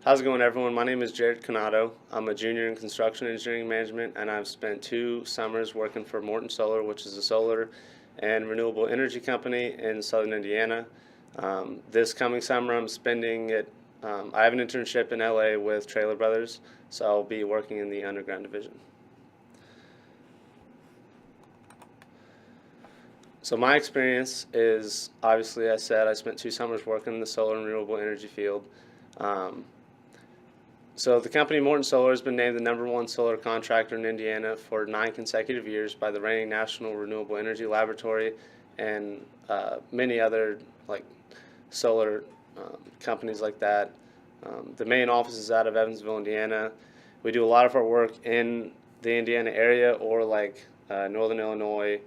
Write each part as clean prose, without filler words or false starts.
How's it going, everyone? My name is Jared Conato. I'm a junior in construction engineering management, and I've spent 2 summers working for Morton Solar, which is a solar and renewable energy company in southern Indiana. This coming summer, I'm spending it. I have an internship in LA with Trailer Brothers, so I'll be working in the underground division. So my experience is, obviously, I said I spent 2 summers working in the solar and renewable energy field. Um, So the company Morton Solar has been named the #1 solar contractor in Indiana for 9 consecutive years by the reigning National Renewable Energy Laboratory and many other like solar companies like that. The main office is out of Evansville, Indiana. We do a lot of our work in the Indiana area or like Northern Illinois,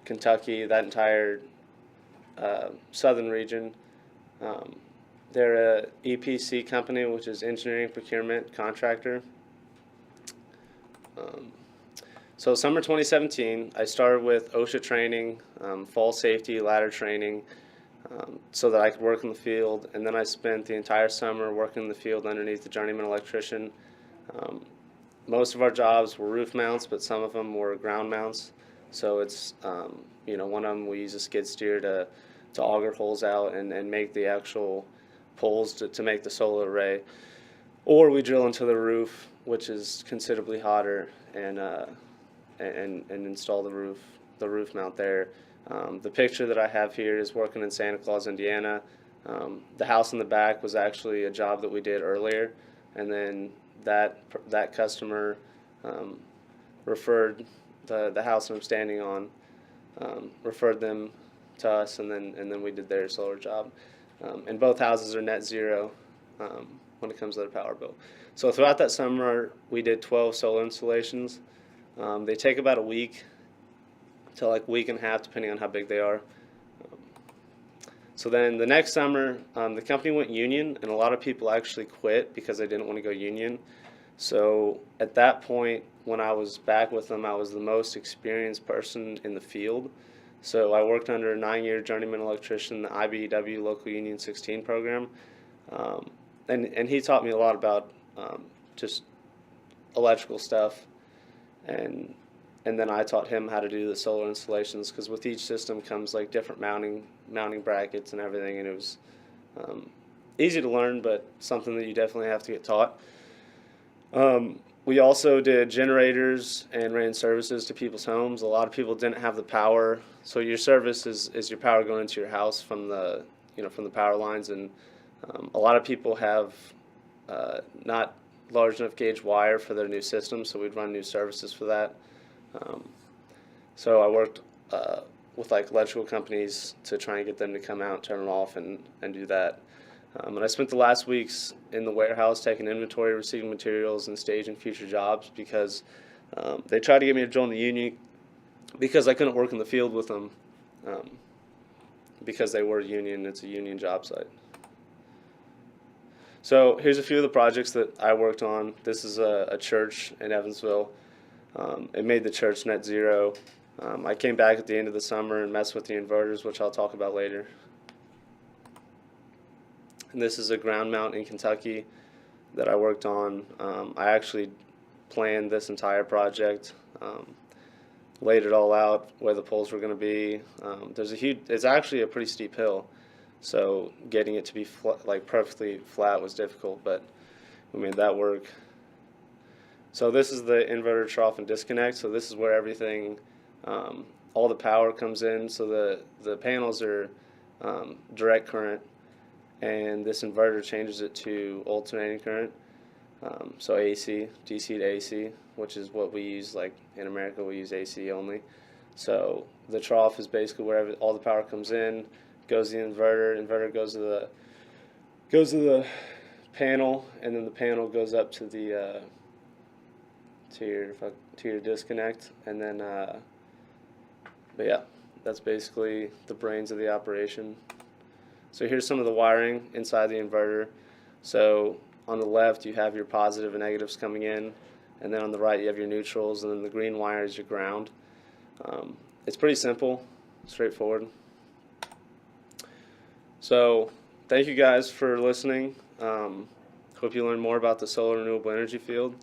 Kentucky, that entire southern region. Um, They're a EPC company, which is engineering procurement contractor. Um, so summer 2017, I started with OSHA training, fall safety, ladder training, so that I could work in the field. And then I spent the entire summer working in the field underneath the journeyman electrician. Um, Most of our jobs were roof mounts, but some of them were ground mounts. So it's, one of them we use a skid steer to auger holes out and make the actual poles to make the solar array, or we drill into the roof, which is considerably hotter, and install the roof mount there. The picture that I have here is working in Santa Claus, Indiana. The house in the back was actually a job that we did earlier, and then that customer referred the house I'm standing on, referred them to us, and then we did their solar job. And both houses are net zero when it comes to their power bill. So throughout that summer, we did 12 solar installations. They take about a week to like a week and a half, depending on how big they are. So then the next summer, the company went union, and a lot of people actually quit because they didn't want to go union. So at that point, when I was back with them, I was the most experienced person in the field. So I worked under a 9-year journeyman electrician, the IBEW Local Union 16 program, and he taught me a lot about just electrical stuff, and then I taught him how to do the solar installations, because with each system comes like different mounting brackets and everything, and it was easy to learn, but something that you definitely have to get taught. We also did generators and ran services to people's homes. A lot of people didn't have the power, so your service is your power going into your house from the power lines, and a lot of people have not large enough gauge wire for their new system, so we'd run new services for that. So I worked with like electrical companies to try and get them to come out, turn it off, and do that. And I spent the last weeks in the warehouse taking inventory, receiving materials, and staging future jobs, because they tried to get me to join the union because I couldn't work in the field with them, because they were union. It's a union job site. So here's a few of the projects that I worked on. This is a church in Evansville. It made the church net zero. I came back at the end of the summer and messed with the inverters, which I'll talk about later. And this is a ground mount in Kentucky that I worked on. I actually planned this entire project, laid it all out where the poles were going to be. It's actually a pretty steep hill, so getting it to be perfectly flat was difficult, but we made that work. So this is the inverter trough and disconnect. So this is where everything, all the power comes in. So the panels are direct current, and this inverter changes it to alternating current. So AC, DC to AC, which is what we use. Like in America, we use AC only. So the trough is basically where all the power comes in, goes to the inverter. Inverter goes to the panel, and then the panel goes up to the to your disconnect, and then but yeah, that's basically the brains of the operation. So here's some of the wiring inside the inverter. So on the left you have your positive and negatives coming in, and then on the right you have your neutrals, and then the green wire is your ground. It's pretty simple, straightforward. So thank you guys for listening. Hope you learn more about the solar renewable energy field